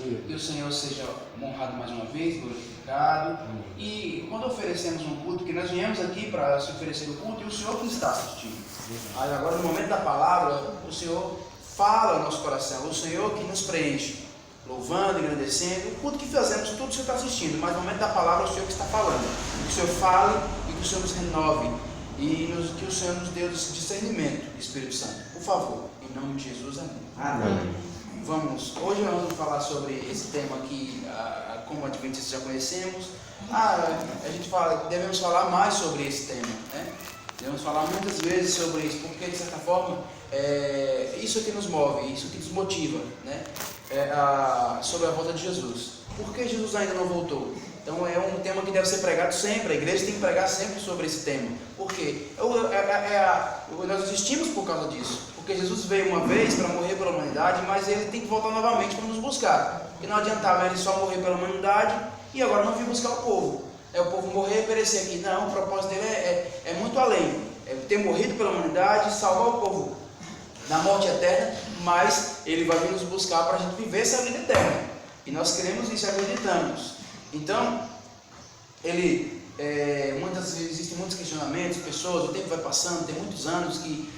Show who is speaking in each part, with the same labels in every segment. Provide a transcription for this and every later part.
Speaker 1: Que o Senhor seja honrado mais uma vez, glorificado. E quando oferecemos um culto, que nós viemos aqui para se oferecer o culto, e o Senhor que está assistindo. Aí agora no momento da palavra, o Senhor fala ao nosso coração, o Senhor que nos preenche, louvando, engrandecendo. O culto que fazemos, tudo o Senhor está assistindo, mas no momento da palavra é o Senhor que está falando. Que o Senhor fale e que o Senhor nos renove. E que o Senhor nos dê esse discernimento, Espírito Santo. Por favor, em nome de Jesus, amém.
Speaker 2: Amém.
Speaker 1: Hoje nós vamos falar sobre esse tema que, como adventistas já conhecemos. A gente devemos falar mais sobre esse tema, né? Devemos falar muitas vezes sobre isso, porque de certa forma isso que nos move, isso que nos motiva, né? Sobre a volta de Jesus. Por que Jesus ainda não voltou? Então é um tema que deve ser pregado sempre, a igreja tem que pregar sempre sobre esse tema. Por quê? Nós existimos por causa disso, porque Jesus veio uma vez para morrer pela humanidade, mas ele tem que voltar novamente para nos buscar. Porque não adiantava ele só morrer pela humanidade e agora não vir buscar o povo. O povo morrer e perecer aqui. Não, o propósito dele é muito além. É ter morrido pela humanidade, salvar o povo da morte eterna, mas ele vai vir nos buscar para a gente viver essa vida eterna. E nós queremos isso e acreditamos. Então, muitas vezes existem muitos questionamentos, pessoas, o tempo vai passando, tem muitos anos que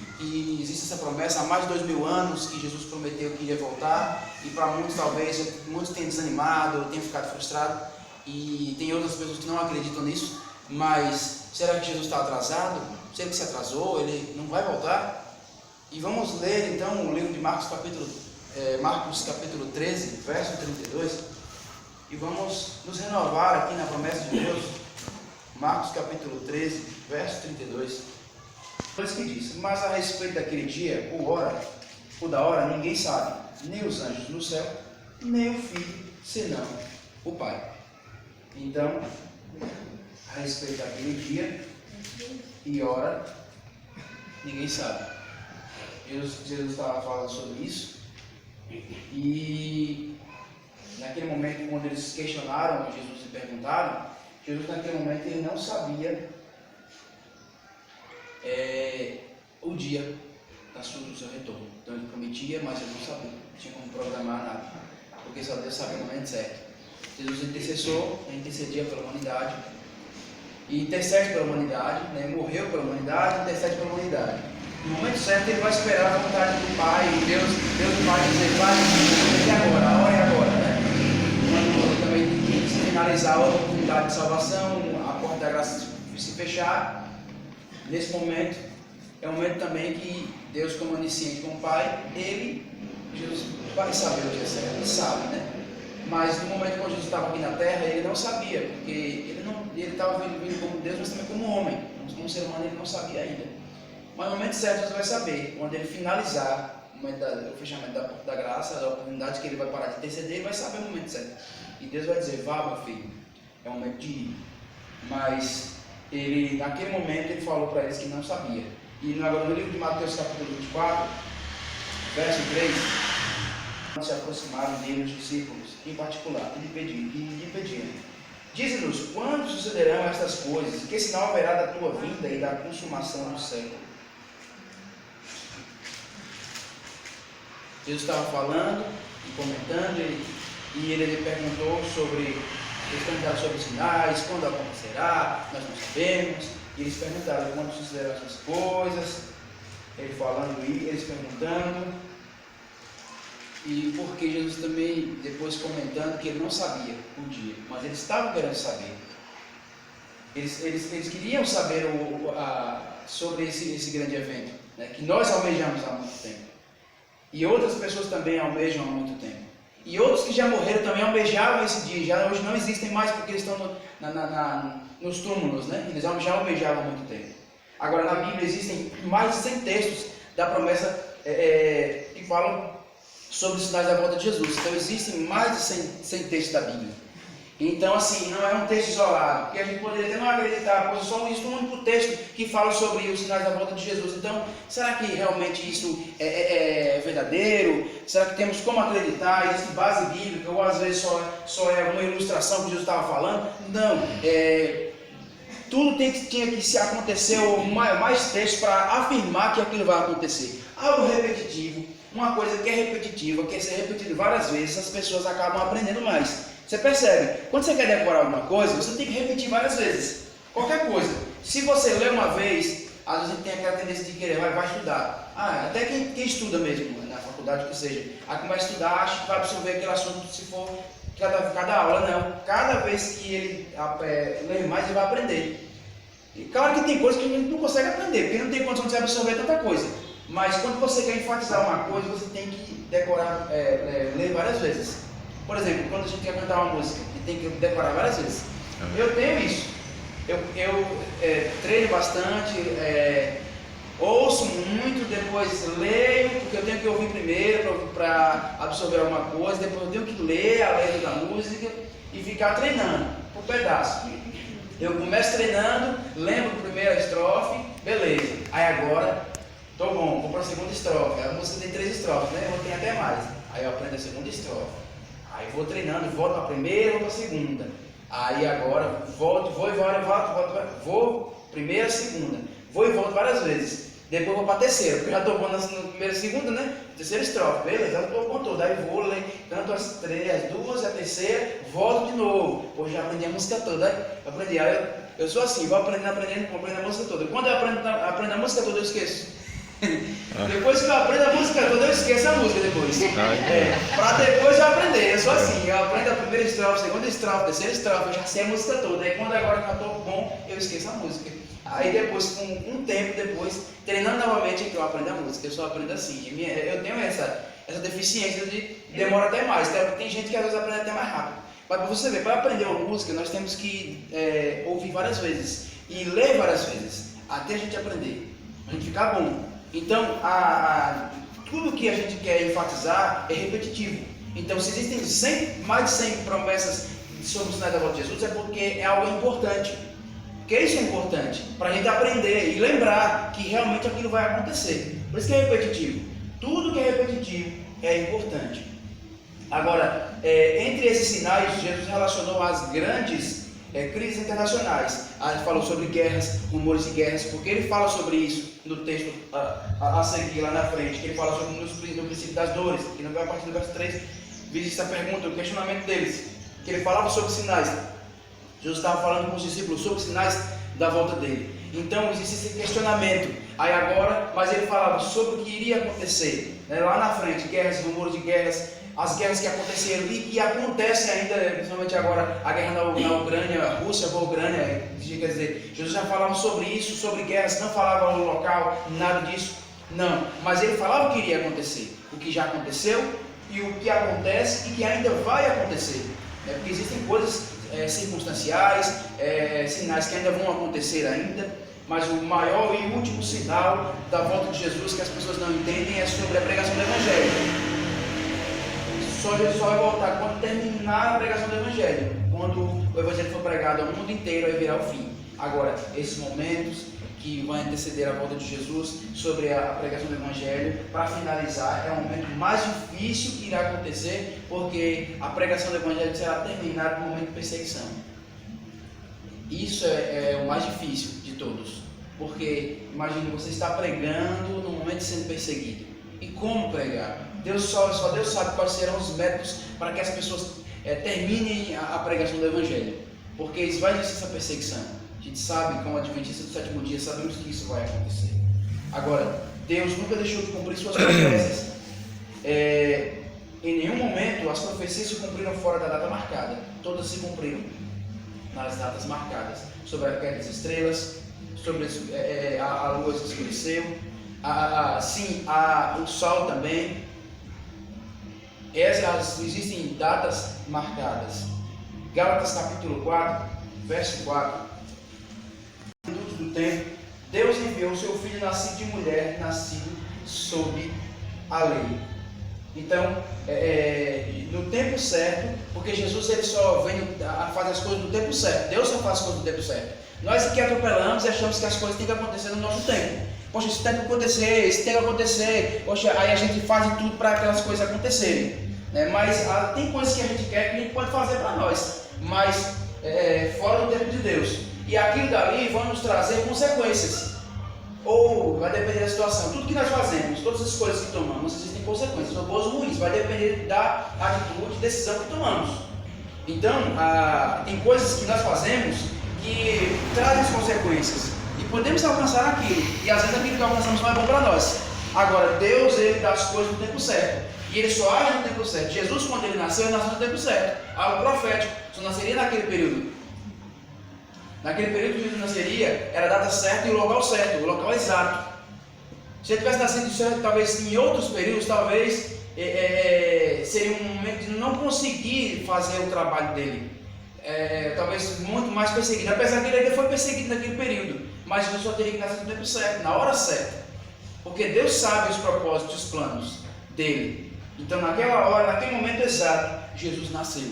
Speaker 1: existe essa promessa, há mais de 2000 anos que Jesus prometeu que iria voltar, e para muitos talvez, muitos tenham desanimado, tenham ficado frustrados, e tem outras pessoas que não acreditam nisso, mas será que Jesus está atrasado? Será que se atrasou? Ele não vai voltar? E vamos ler então o livro de Marcos capítulo 13, verso 32, e vamos nos renovar aqui na promessa de Deus. Marcos capítulo 13, verso 32. Por isso que diz: mas a respeito daquele dia, ou da hora, ninguém sabe, nem os anjos no céu, nem o Filho, senão o Pai. Então, a respeito daquele dia e hora, ninguém sabe. Jesus estava falando sobre isso, e naquele momento, quando eles questionaram Jesus e perguntaram, Jesus naquele momento ele não sabia o dia do seu retorno. Então ele prometia, mas ele não sabia, não tinha como programar nada, porque só Deus sabia o momento certo. Jesus intercedia pela humanidade, e intercede pela humanidade, né? Morreu pela humanidade, intercede pela humanidade. No momento certo ele vai esperar a vontade do Pai, e Deus vai dizer: Pai, e agora? A hora é agora, né? Quando também se finalizar a oportunidade de salvação, a porta da graça se fechar, nesse momento, é um momento também que Deus, como onisciente, como Pai, Jesus vai saber o dia certo, ele sabe, né? Mas no momento quando Jesus estava aqui na terra, ele não sabia, porque ele estava vindo como Deus, mas também como homem, como ser humano ele não sabia ainda. Mas no momento certo Jesus vai saber, quando ele finalizar o fechamento da porta da graça, da oportunidade que ele vai parar de interceder, ele vai saber o momento certo. E Deus vai dizer: vá, meu filho, é o momento de ir. Mas naquele momento ele falou para eles que não sabia. E agora no livro de Mateus capítulo 24, verso 3, se aproximaram dele os discípulos, em particular, e lhe pediram: dize-nos quando sucederão estas coisas, que sinal haverá da tua vinda e da consumação do século. Jesus estava falando e comentando, e ele lhe perguntou eles perguntaram sobre os sinais, quando acontecerá, nós não sabemos. E eles perguntaram quando sucederão essas coisas, ele falando e eles perguntando. E porque Jesus também, depois comentando que ele não sabia o dia, mas eles estavam querendo saber. Eles queriam saber sobre esse grande evento, né, que nós almejamos há muito tempo. E outras pessoas também almejam há muito tempo. E outros que já morreram também almejavam esse dia. Já hoje não existem mais porque eles estão nos túmulos, né? Eles já almejavam há muito tempo. Agora na Bíblia existem mais de 100 textos da promessa que falam sobre os sinais da volta de Jesus. Então existem mais de 100 textos da Bíblia. Então assim, não é um texto isolado, porque a gente poderia até não acreditar, pois só existe um único texto que fala sobre os sinais da volta de Jesus. Então, será que realmente isso é verdadeiro? Será que temos como acreditar? Existe base bíblica, ou às vezes só é uma ilustração que Jesus estava falando? Não, tudo tinha que se acontecer, ou mais textos para afirmar que aquilo vai acontecer. Algo repetitivo, uma coisa que é repetitiva, que é ser repetida várias vezes, as pessoas acabam aprendendo mais. Você percebe? Quando você quer decorar alguma coisa, você tem que repetir várias vezes. Qualquer coisa. Se você lê uma vez, às vezes a gente tem aquela tendência de querer, vai estudar. Até quem estuda mesmo, na faculdade que seja, aí começa a estudar, acha que vai absorver aquele assunto se for cada aula, não. Cada vez que ele lê mais, ele vai aprender. E claro que tem coisas que a gente não consegue aprender, porque não tem condição de você absorver tanta coisa. Mas quando você quer enfatizar uma coisa, você tem que decorar, ler várias vezes. Por exemplo, quando a gente quer cantar uma música, a gente tem que decorar várias vezes. Eu tenho isso. Eu treino bastante, ouço muito, depois leio, porque eu tenho que ouvir primeiro para absorver alguma coisa, depois eu tenho que ler a letra da música e ficar treinando por pedaço. Eu começo treinando, lembro a primeira estrofe, beleza. Aí agora, tô bom, vou para a segunda estrofe. A música tem 3 estrofes, né? Eu tenho até mais. Aí eu aprendo a segunda estrofe. Aí vou treinando, volto para a primeira, vou para a segunda. Aí agora vou primeira, segunda. Vou e volto várias vezes. Depois vou para a terceira, porque eu já estou bom na primeira e segunda, né? Terceira estrofe, beleza, já estou bom todo. Aí vou, canto as 3, as 2, a terceira, volto de novo. Pô, já aprendi a música toda, aí aprendi. Aí eu sou assim, vou aprendendo a música toda. Quando eu aprendo a música toda, eu esqueço. Depois que eu aprendo a música toda, eu esqueço a música depois. Para depois eu aprender. Eu sou assim, eu aprendo a primeira estrofe, a segunda estrofe, a terceira estrofe, eu já sei a música toda. Aí quando agora que eu estou bom, eu esqueço a música. Aí depois, com um tempo depois, treinando novamente, eu aprendo a música. Eu só aprendo assim. Eu tenho essa deficiência de demora até mais. Tem gente que às vezes aprende até mais rápido. Mas para você ver, para aprender uma música, nós temos que ouvir várias vezes e ler várias vezes, até a gente aprender, a gente ficar bom. Então, tudo que a gente quer enfatizar é repetitivo. Então, se existem mais de 100 promessas sobre os sinais da volta de Jesus, é porque é algo importante. Porque isso é importante, para a gente aprender e lembrar que realmente aquilo vai acontecer. Por isso que é repetitivo. Tudo que é repetitivo é importante. Agora, entre esses sinais, Jesus relacionou as grandes crises internacionais. Ele falou sobre guerras, rumores de guerras, porque ele fala sobre isso no texto a seguir lá na frente, que ele fala sobre no princípio das dores, que não vai a partir do verso 3, diz essa pergunta, o questionamento deles, que ele falava sobre sinais. Jesus estava falando com os discípulos sobre os sinais da volta dele. Então existe esse questionamento. Aí agora, mas ele falava sobre o que iria acontecer, né? Lá na frente, guerras, rumores de guerras, as guerras que aconteceram e que acontecem ainda, principalmente agora, a guerra na Ucrânia, a Rússia com a Ucrânia, quer dizer, Jesus já falava sobre isso, sobre guerras, não falava no local, nada disso, não, mas ele falava o que iria acontecer, o que já aconteceu e o que acontece e que ainda vai acontecer, né? Porque existem coisas circunstanciais, sinais que ainda vão acontecer ainda, mas o maior e último sinal da volta de Jesus que as pessoas não entendem é sobre a pregação do Evangelho. Só Jesus só vai voltar quando terminar a pregação do Evangelho. Quando o Evangelho for pregado ao mundo inteiro, aí virá o fim. Agora, esses momentos que vão anteceder a volta de Jesus sobre a pregação do Evangelho, para finalizar, é o momento mais difícil que irá acontecer, porque a pregação do Evangelho será terminada no momento de perseguição. Isso é o mais difícil de todos, porque imagine você está pregando no momento de sendo perseguido. E como pregar? Só Deus sabe quais serão os métodos para que as pessoas terminem a pregação do Evangelho, porque vai existir essa perseguição. A gente sabe, como adventista do sétimo dia, sabemos que isso vai acontecer. Agora, Deus nunca deixou de cumprir suas promessas. Em nenhum momento as profecias se cumpriram fora da data marcada. Todas se cumpriram nas datas marcadas. Sobre a queda das estrelas, sobre a lua se escureceu, o sol também. Existem datas marcadas. Gálatas capítulo 4, verso 4. Do tempo, Deus enviou o seu filho nascido de mulher, nascido sob a lei. Então, no tempo certo, porque Jesus ele só vem a fazer as coisas no tempo certo. Deus só faz as coisas no tempo certo. Nós aqui atropelamos e achamos que as coisas têm que acontecer no nosso tempo. Poxa, isso tem que acontecer, isso tem que acontecer. Poxa, aí a gente faz de tudo para aquelas coisas acontecerem. Né? Mas tem coisas que a gente quer que a gente pode fazer para nós, mas fora do tempo de Deus. E aquilo dali vai nos trazer consequências. ou vai depender da situação. Tudo que nós fazemos, todas as coisas que tomamos, existem consequências, são boas ou ruins, vai depender da atitude, decisão que tomamos. Então, tem coisas que nós fazemos que trazem consequências e podemos alcançar aquilo, e às vezes aquilo que alcançamos não é bom para nós. Agora, Deus, Ele dá as coisas no tempo certo, e Ele só age no tempo certo. Jesus, quando Ele nasceu no tempo certo, algo profético, só nasceria naquele período. Naquele período que Jesus nasceria, era a data certa e o local certo, o local exato. Se ele tivesse nascido certo, talvez em outros períodos, talvez seria um momento de não conseguir fazer o trabalho dele. Talvez muito mais perseguido, apesar que ele ainda foi perseguido naquele período, mas Jesus só teria que nascer no tempo certo, na hora certa, porque Deus sabe os propósitos, os planos dele. Então naquela hora, naquele momento exato, Jesus nasceu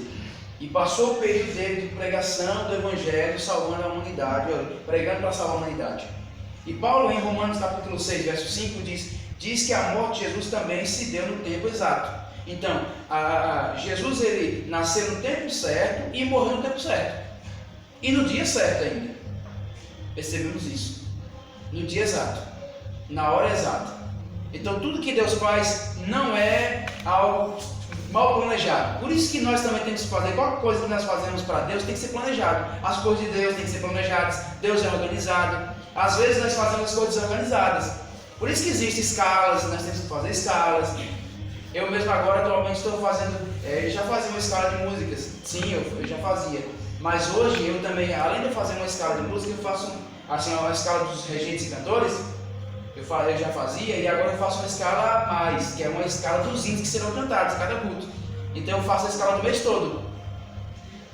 Speaker 1: e passou o período dele de pregação do Evangelho, salvando a humanidade, pregando para salvar a humanidade. E Paulo, em Romanos capítulo 6, verso 5, diz que a morte de Jesus também se deu no tempo exato. Então, Jesus, ele nasceu no tempo certo e morreu no tempo certo. E no dia certo ainda. Percebemos isso. No dia exato. Na hora exata. Então, tudo que Deus faz não é algo mal planejado. Por isso que nós também temos que fazer, qualquer coisa que nós fazemos para Deus tem que ser planejado. As coisas de Deus têm que ser planejadas. Deus é organizado. Às vezes nós fazemos as coisas organizadas. Por isso que existem escalas, nós temos que fazer escalas. Eu mesmo agora atualmente estou fazendo, já fazia uma escala de músicas, sim, eu já fazia. Mas hoje eu também, além de fazer uma escala de música, eu faço assim, uma escala dos regentes e cantores, eu já fazia, e agora eu faço uma escala a mais, que é uma escala dos hinos que serão cantados, cada culto. Então eu faço a escala do mês todo.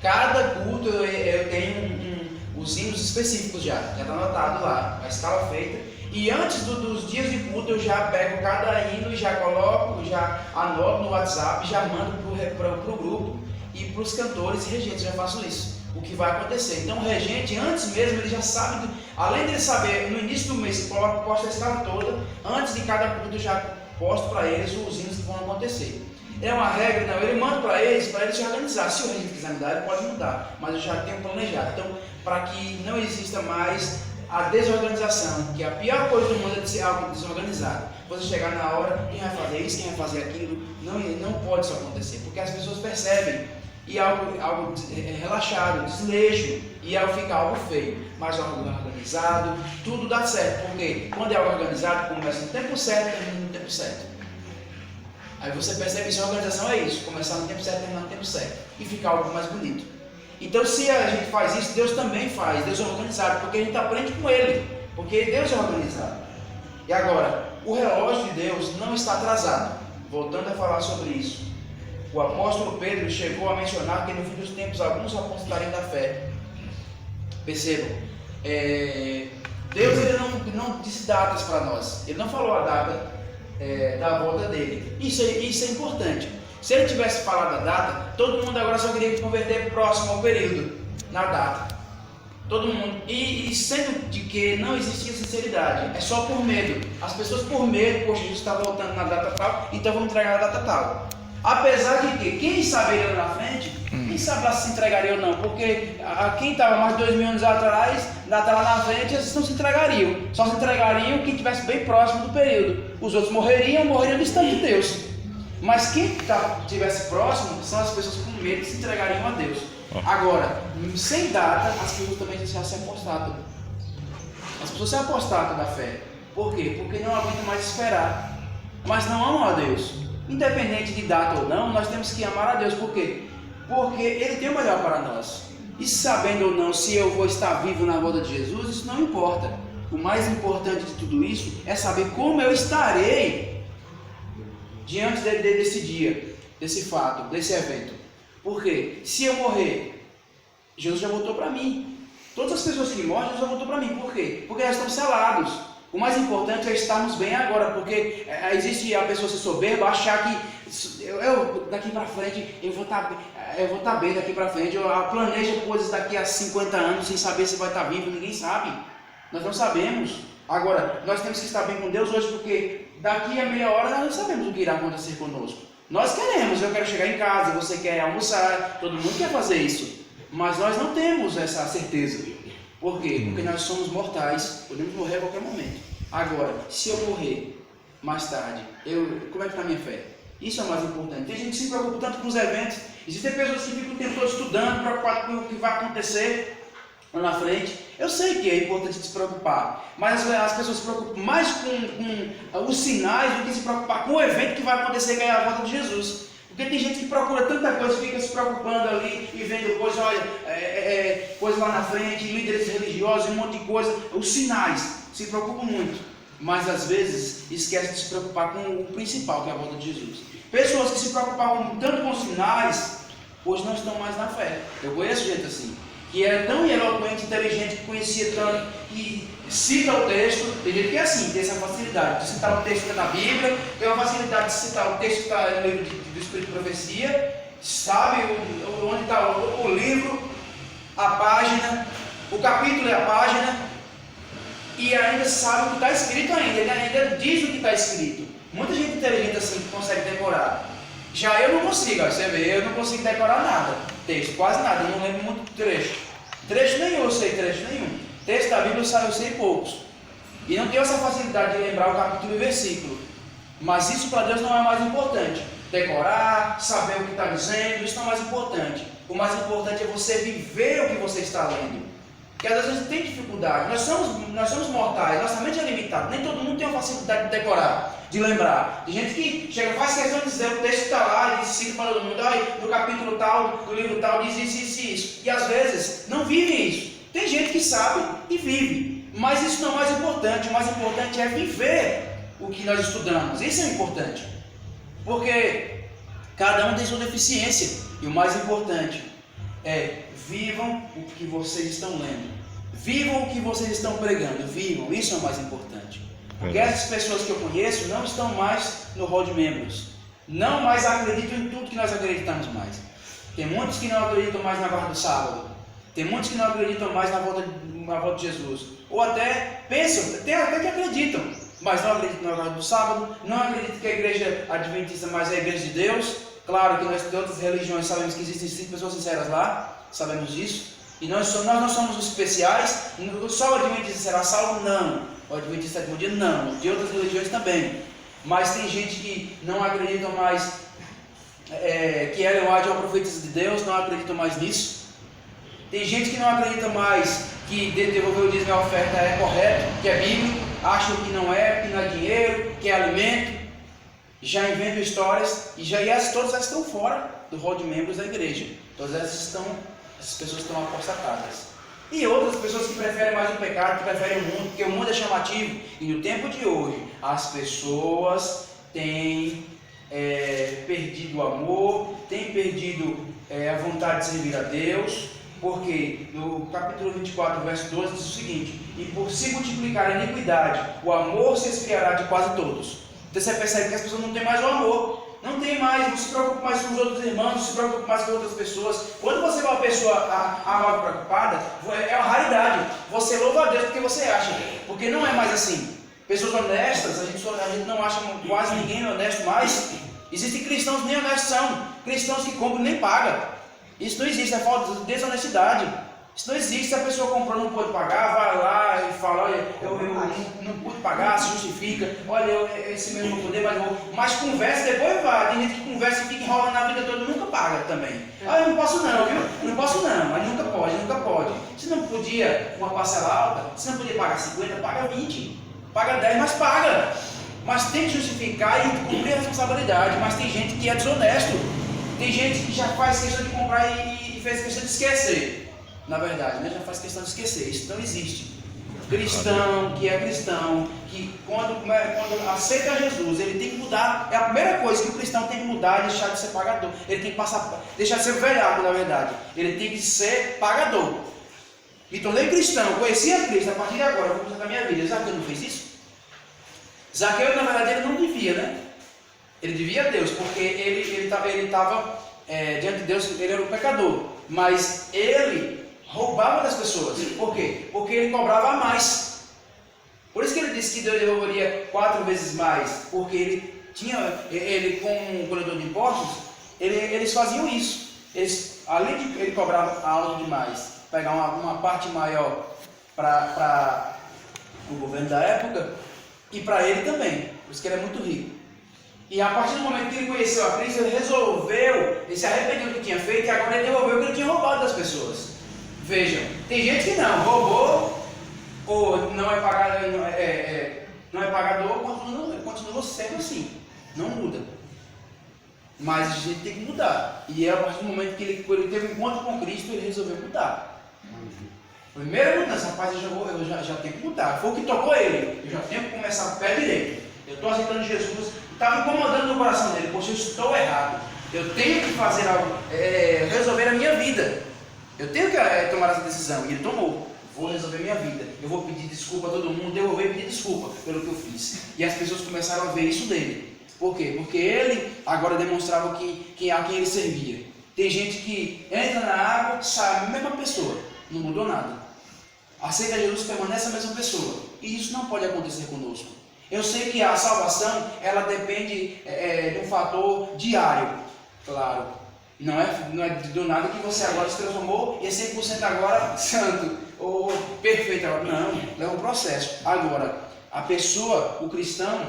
Speaker 1: Cada culto eu tenho os hinos específicos já está anotado lá, a escala feita. E antes dos dias de culto eu já pego cada hino e já coloco, já anoto no WhatsApp, já mando para o grupo e para os cantores e regentes, já faço isso, o que vai acontecer. Então o regente, antes mesmo, ele já sabe, além de ele saber, no início do mês, posto a escala toda, antes de cada culto eu já posto para eles os hinos que vão acontecer. É uma regra, não, ele manda para eles se organizar. Se o regente quiser mudar, ele pode mudar, mas eu já tenho planejado. Então, para que não exista mais a desorganização, que a pior coisa do mundo é de ser algo desorganizado. Você chegar na hora, quem vai fazer isso, quem vai fazer aquilo, não pode isso acontecer, porque as pessoas percebem, e algo relaxado, desleixo, e ao ficar algo feio, mas algo organizado, tudo dá certo, porque quando é algo organizado, começa no tempo certo e termina no tempo certo. Aí você percebe que a organização é isso, começar no tempo certo e terminar no tempo certo, e ficar algo mais bonito. Então, se a gente faz isso, Deus também faz. Deus é organizado, porque a gente aprende com Ele, porque Deus é organizado. E agora, o relógio de Deus não está atrasado. Voltando a falar sobre isso, o apóstolo Pedro chegou a mencionar que no fim dos tempos alguns apostariam da fé. Percebam, Deus ele não disse datas para nós. Ele não falou a data da volta dele. Isso é importante. Se ele tivesse falado a data, todo mundo agora só queria converter próximo ao período, na data. Todo mundo. E sendo de que não existia sinceridade, é só por medo. As pessoas por medo, poxa, Jesus está voltando na data tal, então vamos entregar a data tal. Apesar de que, quem saberia lá na frente, quem sabe lá se entregaria ou não, porque quem estava mais de 2000 anos atrás, data lá na frente, eles não se entregariam. Só se entregariam quem estivesse bem próximo do período. Os outros morreriam distante de Deus. Mas quem estivesse próximo são as pessoas com medo que se entregariam a Deus. Agora, sem data, as pessoas também já se apostatam. As pessoas se apostatam da fé. Por quê? Porque não aguentam mais esperar. Mas não amam a Deus. Independente de data ou não, nós temos que amar a Deus. Por quê? Porque Ele tem o melhor para nós. E sabendo ou não se eu vou estar vivo na volta de Jesus, isso não importa. O mais importante de tudo isso é saber como eu estarei diante desse dia, desse fato, desse evento. Por quê? Se eu morrer, Jesus já voltou para mim. Todas as pessoas que morrem, Jesus já voltou para mim. Por quê? Porque nós estamos selados. O mais importante é estarmos bem agora, porque existe a pessoa ser soberba, achar que eu daqui para frente eu vou estar bem daqui para frente. Eu planejo coisas daqui a 50 anos sem saber se vai estar vivo, ninguém sabe. Nós não sabemos. Agora, nós temos que estar bem com Deus hoje, porque daqui a meia hora nós não sabemos o que irá acontecer conosco. Nós queremos, eu quero chegar em casa, você quer almoçar, todo mundo quer fazer isso. Mas nós não temos essa certeza. Por quê? Porque nós somos mortais, podemos morrer a qualquer momento. Agora, se eu morrer mais tarde, como é que está a minha fé? Isso é o mais importante. Tem gente que se preocupa tanto com os eventos. Existem pessoas que ficam o tempo todo estudando, preocupadas com o que vai acontecer lá na frente. Eu sei que é importante se preocupar, mas as pessoas se preocupam mais com os sinais do que se preocupar com o evento que vai acontecer, que é a volta de Jesus. Porque tem gente que procura tanta coisa, fica se preocupando ali e vendo coisas, olha, coisas lá na frente, líderes religiosos, um monte de coisa. Os sinais se preocupam muito, mas às vezes esquecem de se preocupar com o principal, que é a volta de Jesus. Pessoas que se preocupavam tanto com os sinais, hoje não estão mais na fé. Eu conheço gente assim, que era tão eloquente, inteligente, que conhecia tanto, que cita o texto. Tem gente que é assim, tem essa facilidade de citar o texto que está na Bíblia, tem uma facilidade de citar o texto que está no livro do Espírito de Profecia, sabe onde está o livro, a página, o capítulo e a página, e ainda sabe o que está escrito ainda, ele ainda diz o que está escrito. Muita gente inteligente assim que consegue decorar. Já eu não consigo, você vê, eu não consigo decorar nada, texto, quase nada, eu não lembro muito trecho. Trecho nenhum, eu sei trecho nenhum. Texto da Bíblia eu sei poucos. E não tenho essa facilidade de lembrar o capítulo e versículo. Mas isso para Deus não é mais importante. Decorar, saber o que está dizendo, isso não é mais importante. O mais importante é você viver o que você está lendo. Porque às vezes a gente tem dificuldade. Nós somos mortais, nossa mente é limitada. Nem todo mundo tem a facilidade de decorar, de lembrar. Tem gente que chega, faz questão de dizer o texto que está lá, e cita para todo mundo, no capítulo tal, do livro tal, diz isso e isso. E às vezes não vivem isso. Tem gente que sabe e vive. Mas isso não é o mais importante. O mais importante é viver o que nós estudamos. Isso é importante. Porque cada um tem sua deficiência. E o mais importante é: vivam o que vocês estão lendo. Vivam o que vocês estão pregando. Vivam. Isso é o mais importante. Porque essas pessoas que eu conheço não estão mais no hall de membros. Não mais acreditam em tudo que nós acreditamos mais. Tem muitos que não acreditam mais na guarda do sábado. Tem muitos que não acreditam mais na volta de Jesus. Ou até pensam, tem até que acreditam, mas não acreditam na guarda do sábado. Não acreditam que a igreja adventista mais é a igreja de Deus. Claro que nós de outras religiões sabemos que existem pessoas sinceras lá. Sabemos disso. E nós não somos os especiais. Só o adventista será salvo? Não. O adventista sétimo dia? Não. De outras religiões também. Mas tem gente que não acredita mais que Ellen White é uma profetisa de Deus. Não acreditam mais nisso. Tem gente que não acredita mais que devolver o dízimo e a oferta é correto, que é bíblico. Acham que não é dinheiro, que é alimento. Já inventam histórias. E todas elas estão fora do hall de membros da igreja. Todas essas pessoas estão apostatadas. E outras pessoas que preferem mais o pecado, que preferem o mundo, porque o mundo é chamativo. E no tempo de hoje, as pessoas têm perdido o amor, têm perdido a vontade de servir a Deus, porque no capítulo 24, verso 12, diz o seguinte: e por se multiplicar a iniquidade, o amor se esfriará de quase todos. Então você percebe que as pessoas não têm mais o amor. Não tem mais, não se preocupa mais com os outros irmãos, não se preocupa mais com outras pessoas. Quando você vê uma pessoa amada e preocupada, é uma raridade. Você louva a Deus porque você acha. Porque não é mais assim. Pessoas honestas, a gente não acha quase ninguém honesto mais. Existem cristãos nem honestos são. Cristãos que compram nem pagam. Isso não existe, é falta de desonestidade. Isso não existe. Se a pessoa comprou e não pode pagar, vai lá e fala: olha, eu não pude pagar, se justifica. Olha, esse mês não vou poder, mas conversa, depois vai. Tem gente que conversa e fica enrolando na vida toda e nunca paga também. Eu não posso não, viu? Eu não posso não, mas nunca pode. Se não podia uma parcela alta, se não podia pagar 50, paga 20. Paga 10, mas paga. Mas tem que justificar e cumprir a responsabilidade. Mas tem gente que é desonesto. Tem gente que já faz questão de comprar e fez questão de esquecer. Na verdade, já faz questão de esquecer. Isso não existe. Cristão, que é cristão, que quando aceita Jesus, ele tem que mudar. É a primeira coisa que o cristão tem que mudar, é deixar de ser pagador. Ele tem que deixar de ser velhaco, na verdade. Ele tem que ser pagador. Me tornei cristão, conhecia Cristo, a partir de agora, vou começar a minha vida. Zaqueu não fez isso? Zaqueu, na verdade, ele não devia, né? Ele devia a Deus, porque ele estava diante de Deus, ele era um pecador. Mas ele roubava das pessoas. Por quê? Porque ele cobrava mais. Por isso que ele disse que Deus devolveria 4 vezes mais. Porque ele com o coletor de impostos, eles faziam isso. Além de ele cobrar alto demais, pegar uma parte maior para o governo da época, E para ele também, por isso que ele é muito rico. E a partir do momento que ele conheceu a Cristo, ele resolveu, ele se arrependeu do que tinha feito e agora ele devolveu o que ele tinha roubado das pessoas. Vejam, tem gente que não, roubou, ou não é pagador, continua sendo assim, não muda. Mas a gente tem que mudar. E é a partir do momento que ele teve um encontro com Cristo, ele resolveu mudar. Primeira mudança, rapaz, eu já tenho que mudar. Foi o que tocou ele. Eu já tenho que começar com o pé direito. Eu estou aceitando Jesus, estava incomodando no coração dele. Poxa, eu estou errado. Eu tenho que fazer algo, resolver a minha vida. Eu tenho que tomar essa decisão. E ele tomou. Vou resolver minha vida. Eu vou pedir desculpa a todo mundo, devolver e pedir desculpa pelo que eu fiz. E as pessoas começaram a ver isso dele. Por quê? Porque ele agora demonstrava a quem ele servia. Tem gente que entra na água, sai a mesma pessoa. Não mudou nada. Aceita Jesus, permanece a mesma pessoa. E isso não pode acontecer conosco. Eu sei que a salvação, ela depende de um fator diário. Claro. Não é do nada que você agora se transformou e é 100% agora santo. Ou perfeito agora. Não, leva um processo. Agora, a pessoa, o cristão,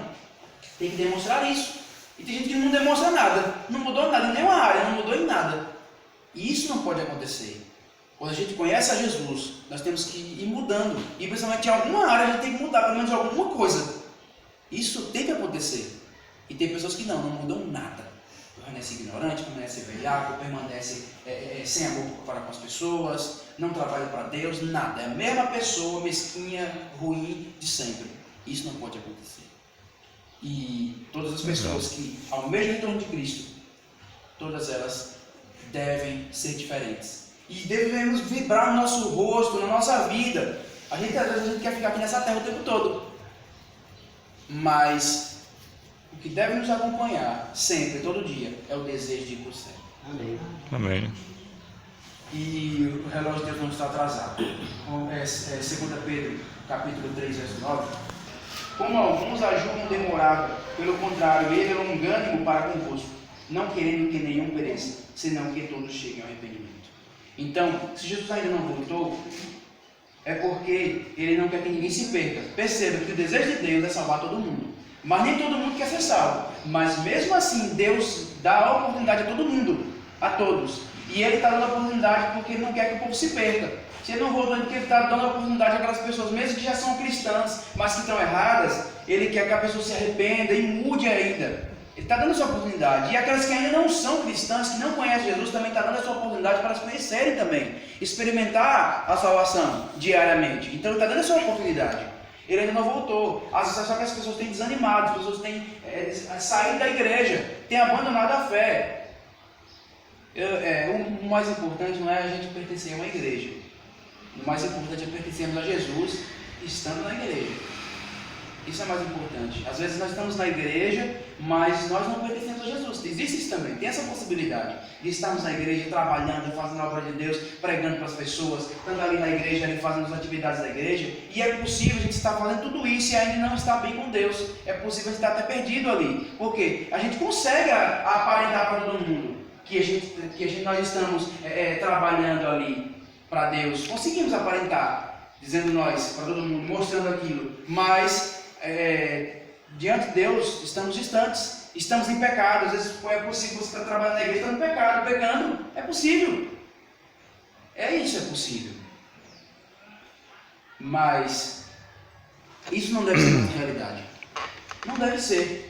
Speaker 1: tem que demonstrar isso. E tem gente que não demonstra nada. Não mudou nada em nenhuma área, não mudou em nada. E isso não pode acontecer. Quando a gente conhece a Jesus, nós temos que ir mudando. E principalmente em alguma área a gente tem que mudar, pelo menos alguma coisa. Isso tem que acontecer. E tem pessoas que não mudam nada. Permanece ignorante, permanece velhaco, permanece sem amor para com as pessoas, não trabalha para Deus, nada. É a mesma pessoa mesquinha, ruim de sempre. Isso não pode acontecer. E todas as pessoas que almejam o retorno de Cristo, todas elas devem ser diferentes. E devemos vibrar no nosso rosto, na nossa vida. Às vezes a gente quer ficar aqui nessa terra o tempo todo. Mas o que deve nos acompanhar sempre, todo dia, é o desejo de ir para o céu.
Speaker 2: Amém.
Speaker 3: Amém.
Speaker 1: E o relógio de Deus não está atrasado. 2 Pedro, capítulo 3, verso 9. Como alguns a julgam demorado, pelo contrário, ele é longânimo para convosco, não querendo que nenhum pereça, senão que todos cheguem ao arrependimento. Então, se Jesus ainda não voltou, é porque ele não quer que ninguém se perca. Perceba que o desejo de Deus é salvar todo mundo. Mas nem todo mundo quer ser salvo. Mas mesmo assim, Deus dá a oportunidade a todo mundo, a todos. E ele está dando a oportunidade porque ele não quer que o povo se perca. Se ele não voltou, porque ele está dando a oportunidade àquelas pessoas, mesmo que já são cristãs, mas que estão erradas, ele quer que a pessoa se arrependa e mude ainda. Ele está dando essa oportunidade. E aquelas que ainda não são cristãs, que não conhecem Jesus, também está dando essa oportunidade para elas conhecerem também. Experimentar a salvação diariamente. Então ele está dando essa oportunidade. Ele ainda não voltou. Às vezes só que as pessoas têm desanimado, as pessoas têm saído da igreja, têm abandonado a fé. O mais importante não é a gente pertencer a uma igreja. O mais importante é pertencermos a Jesus estando na igreja. Isso é mais importante. Às vezes nós estamos na igreja, mas nós não pertencemos a Jesus. Existe isso também, tem essa possibilidade de estarmos na igreja, trabalhando, fazendo a obra de Deus, pregando para as pessoas, estando ali na igreja, ali fazendo as atividades da igreja. E é possível a gente estar fazendo tudo isso e ainda não estar bem com Deus. É possível a gente estar até perdido ali. Por quê? A gente consegue aparentar para todo mundo que nós estamos trabalhando ali para Deus. Conseguimos aparentar, dizendo nós, para todo mundo, mostrando aquilo. Mas diante de Deus estamos distantes, estamos em pecado. Às vezes é possível você estar trabalhando na igreja, estando em pecado, pecando, é possível. Isso é possível. Mas isso não deve ser uma realidade. Não deve ser.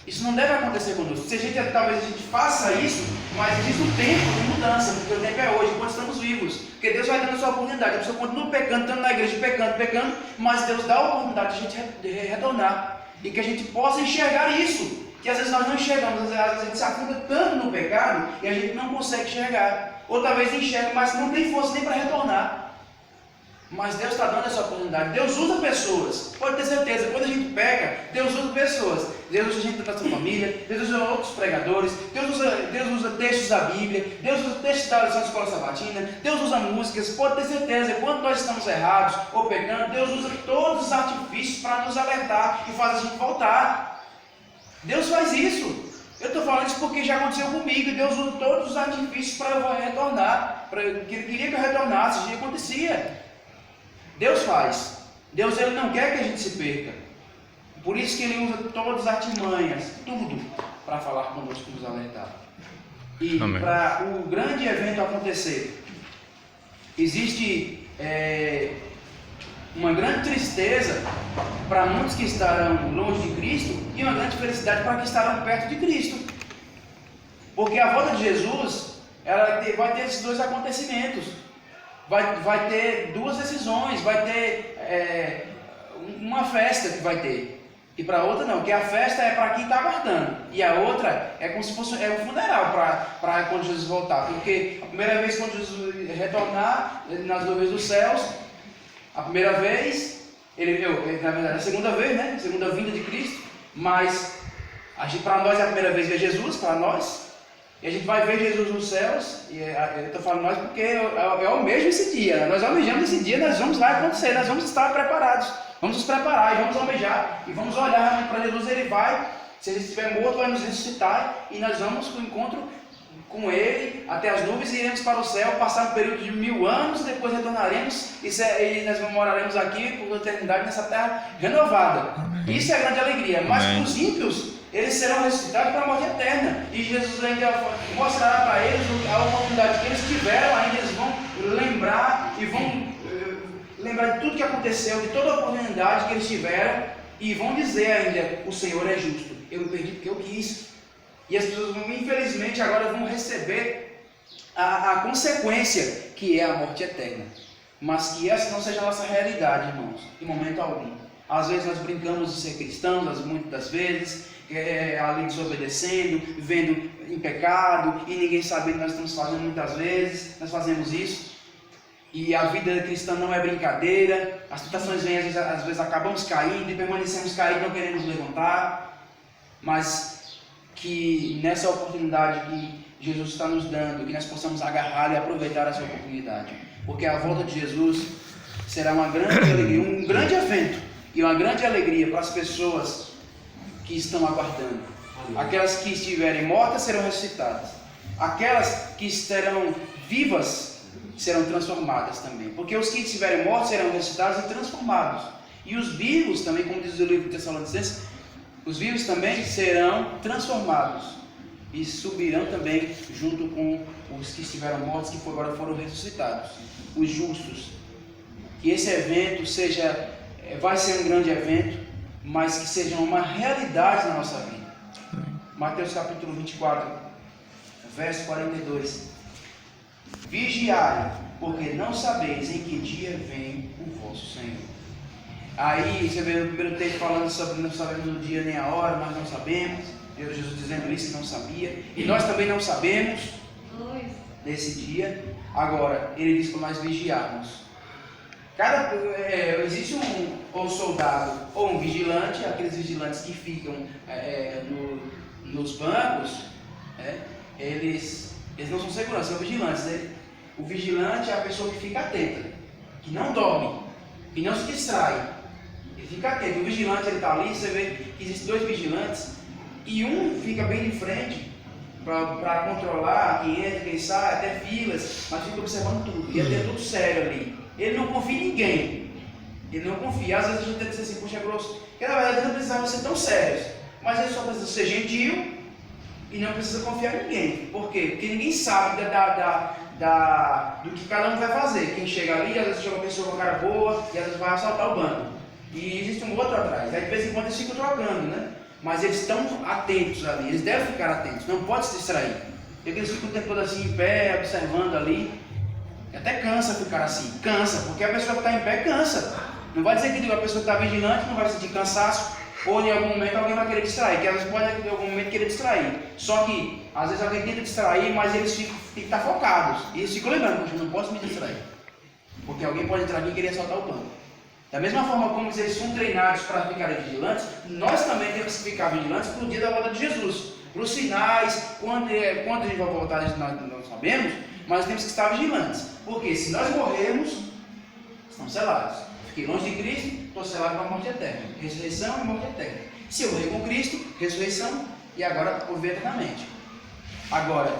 Speaker 1: Isso não deve acontecer conosco. Talvez a gente faça isso, mas existe um tempo de mudança, porque o tempo é hoje, enquanto estamos vivos. Porque Deus vai dando a sua oportunidade. A pessoa continua pecando, estando na igreja, pecando, mas Deus dá a oportunidade de a gente retornar. E que a gente possa enxergar isso. Que às vezes nós não enxergamos, às vezes a gente se afunda tanto no pecado e a gente não consegue enxergar. Ou talvez enxerga, mas não tem força nem para retornar. Mas Deus está dando essa oportunidade. Deus usa pessoas. Pode ter certeza, quando a gente peca, Deus usa pessoas. Deus usa gente da sua família, Deus usa outros pregadores, Deus usa textos da Bíblia, Deus usa textos da lição de escola sabatina, Deus usa músicas. Pode ter certeza, quando nós estamos errados ou pecando, Deus usa todos os artifícios para nos alertar e fazer a gente voltar. Deus faz isso. Eu estou falando isso porque já aconteceu comigo. Deus usa todos os artifícios para eu retornar. Ele queria que eu retornasse, isso já acontecia. Deus faz. Deus ele não quer que a gente se perca. Por isso que ele usa todas as artimanhas, tudo, para falar conosco, nos alertar. E para o grande evento acontecer, existe uma grande tristeza para muitos que estarão longe de Cristo e uma grande felicidade para que estarão perto de Cristo. Porque a volta de Jesus, ela vai ter esses dois acontecimentos. Vai ter duas decisões, vai ter uma festa que vai ter. E para outra não, porque a festa é para quem está aguardando. E a outra é como se fosse um funeral para quando Jesus voltar. Porque a primeira vez quando Jesus retornar nas nuvens dos céus, a primeira vez, na verdade, a segunda vez, né? A segunda vinda de Cristo. Mas para nós é a primeira vez ver Jesus, para nós. E a gente vai ver Jesus nos céus. E eu estou falando nós porque eu almejo esse dia. Nós almejamos esse dia, nós vamos lá acontecer, nós vamos estar preparados. Vamos nos preparar e vamos almejar e vamos olhar para Jesus. Ele vai, se ele estiver morto, vai nos ressuscitar e nós vamos para o encontro com ele até as nuvens e iremos para o céu, passar um período de 1000 anos, depois retornaremos e nós moraremos aqui por eternidade nessa terra renovada. Amém. Isso é a grande alegria. Mas para os ímpios, eles serão ressuscitados para a morte eterna. E Jesus ainda mostrará para eles a oportunidade que eles tiveram, ainda eles vão lembrar e vão lembrar de tudo que aconteceu, de toda a oportunidade que eles tiveram e vão dizer ainda, o Senhor é justo, eu me perdi porque eu quis. E as pessoas infelizmente agora vão receber a consequência que é a morte eterna. Mas que essa não seja a nossa realidade, irmãos, em momento algum. Às vezes nós brincamos de ser cristãos, muitas das vezes, ali desobedecendo, vivendo em pecado e ninguém sabe o que nós estamos fazendo muitas vezes, nós fazemos isso. E a vida cristã não é brincadeira, as tentações vêm, às vezes acabamos caindo e permanecemos caídos, não queremos levantar, mas que nessa oportunidade que Jesus está nos dando, que nós possamos agarrar e aproveitar essa oportunidade, porque a volta de Jesus será uma grande alegria, um grande evento e uma grande alegria para as pessoas que estão aguardando. Aquelas que estiverem mortas serão ressuscitadas, aquelas que estarão vivas serão transformadas também, porque os que estiverem mortos serão ressuscitados e transformados, e os vivos também, como diz o livro de Tessalonicenses, os vivos também serão transformados e subirão também junto com os que estiveram mortos, que agora foram ressuscitados, os justos. Que esse evento vai ser um grande evento, mas que seja uma realidade na nossa vida. Mateus capítulo 24, verso 42. Vigiai, porque não sabeis em que dia vem o vosso Senhor. Aí você vê no primeiro texto falando sobre não sabemos o dia nem a hora, nós não sabemos. Jesus dizendo isso que não sabia. E nós também não sabemos nesse dia. Agora, ele diz para nós vigiarmos. Existe um soldado ou um vigilante, aqueles vigilantes que ficam nos bancos, eles não são segurança, são vigilantes. O vigilante é a pessoa que fica atenta, que não dorme, que não se distrai. Ele fica atento. O vigilante está ali, você vê que existem dois vigilantes e um fica bem de frente para controlar quem entra, quem sai, até filas, mas fica observando tudo. E até tudo sério ali. Ele não confia em ninguém. Ele não confia. Às vezes a gente tenta dizer assim, puxa grosso, porque na verdade ele não precisava ser tão sérios, mas ele só precisa ser gentil e não precisa confiar em ninguém. Por quê? Porque ninguém sabe do que cada um vai fazer. Quem chega ali, às vezes chega uma pessoa com cara boa e às vezes vai assaltar o banco. E existe um outro atrás. Aí de vez em quando eles ficam trocando, né? Mas eles estão atentos ali, eles devem ficar atentos, não pode se distrair. Porque eles ficam o tempo todo assim em pé, observando ali. E até cansa ficar assim, cansa, porque a pessoa que está em pé cansa. Não vai dizer que a pessoa que está vigilante não vai sentir cansaço, ou em algum momento alguém vai querer distrair, que às vezes pode em algum momento querer distrair. Só que às vezes alguém tenta distrair, mas eles têm que estar focados. E eles ficam lembrando, poxa, eu não posso me distrair. Porque alguém pode entrar aqui e querer assaltar o banco. Da mesma forma como eles são treinados para ficarem vigilantes, nós também temos que ficar vigilantes para o dia da volta de Jesus. Para os sinais, quando ele vai voltar, nós não sabemos, mas temos que estar vigilantes. Porque se nós morrermos, estamos selados. Fiquei longe de Cristo, estou selado para a morte eterna. Ressurreição e morte eterna. Se eu morrer com Cristo, ressurreição e agora viver eternamente. Agora,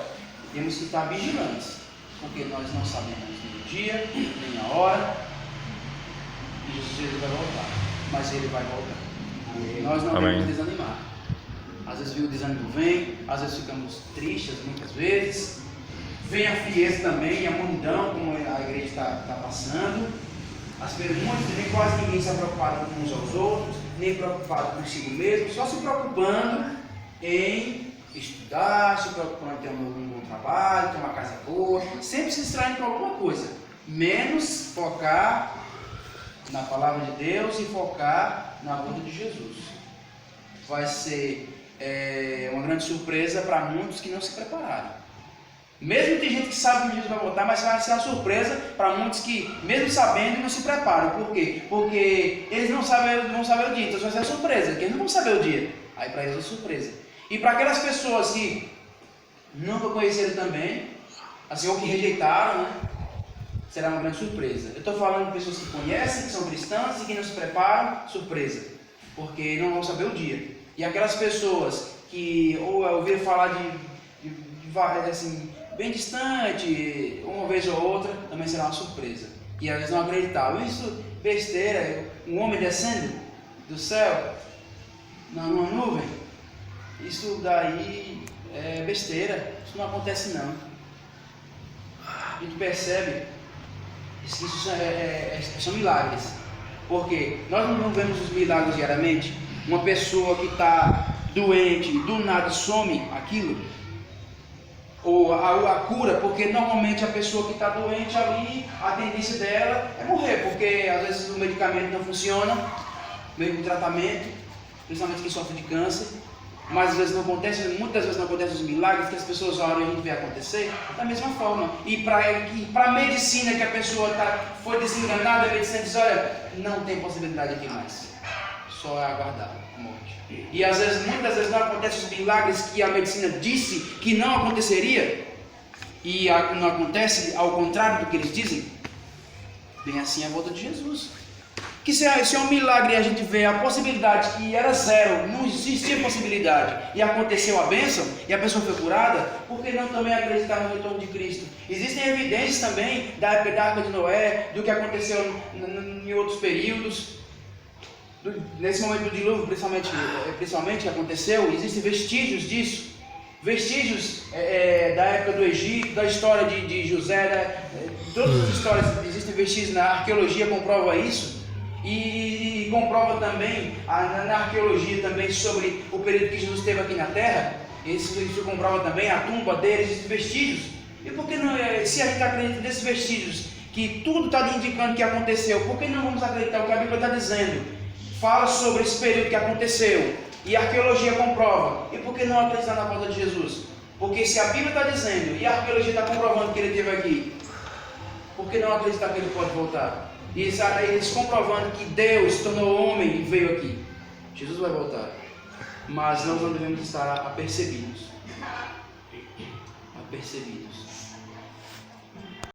Speaker 1: temos que estar vigilantes, porque nós não sabemos nem o dia, nem a hora. E Jesus vai voltar, mas ele vai voltar. Nós não
Speaker 2: Amém.
Speaker 1: devemos desanimar. Às vezes o desânimo vem, às vezes ficamos tristes, muitas vezes. Vem a frieza também, a multidão, como a igreja está passando. As perguntas, nem quase ninguém está preocupado com uns aos outros, nem preocupado consigo mesmo, só se preocupando em estudar, se preocupando em ter um bom trabalho, ter uma casa boa, sempre se distraindo com alguma coisa, menos focar na palavra de Deus e focar na volta de Jesus. Vai ser uma grande surpresa para muitos que não se prepararam. Mesmo tem gente que sabe que Jesus vai voltar, mas vai ser uma surpresa para muitos que, mesmo sabendo, não se preparam. Por quê? Porque eles não vão saber o dia, então vai ser uma surpresa, porque eles não vão saber o dia. Aí para eles é surpresa. E para aquelas pessoas que nunca conheceram também, assim, ou que rejeitaram, né, será uma grande surpresa. Eu estou falando de pessoas que conhecem, que são cristãs e que não se preparam, surpresa, porque não vão saber o dia. E aquelas pessoas que ouviram falar de assim, bem distante, uma vez ou outra, também será uma surpresa. E eles não acreditavam. Isso, besteira, um homem descendo do céu, numa nuvem, isso daí é besteira, isso não acontece não. A gente percebe que isso são milagres, porque nós não vemos os milagres diariamente. Uma pessoa que está doente, do nada some aquilo, ou a cura, porque normalmente a pessoa que está doente ali, a tendência dela é morrer, porque às vezes o medicamento não funciona, mesmo o tratamento, principalmente quem sofre de câncer, mas às vezes não acontece, muitas vezes não acontecem os milagres que as pessoas oram e a gente vê acontecer, da mesma forma. E para a medicina que a pessoa foi desenganada, a medicina diz, olha, não tem possibilidade aqui mais, só é aguardar a morte. E às vezes, muitas vezes não acontecem os milagres que a medicina disse que não aconteceria, e não acontece ao contrário do que eles dizem. Bem assim é a volta de Jesus. Que se é um milagre e a gente vê a possibilidade que era zero, não existia possibilidade, e aconteceu a bênção, e a pessoa foi curada, por que não também acreditar no retorno de Cristo? Existem evidências também da Arca de Noé, do que aconteceu em outros períodos. Nesse momento do dilúvio, principalmente que aconteceu, existem vestígios disso, vestígios da época do Egito, da história de José, todas as histórias, existem vestígios, na arqueologia comprova isso, e comprova também, na arqueologia também, sobre o período que Jesus esteve aqui na terra, isso comprova também a tumba dele, existem vestígios. E por que não, se a gente acredita nesses vestígios, que tudo está indicando que aconteceu, por que não vamos acreditar o que a Bíblia está dizendo? Fala sobre esse período que aconteceu e a arqueologia comprova. E por que não acreditar na volta de Jesus? Porque se a Bíblia está dizendo e a arqueologia está comprovando que ele esteve aqui, por que não acreditar que ele pode voltar? E eles comprovando que Deus tornou homem e veio aqui. Jesus vai voltar. Mas nós não devemos estar apercebidos.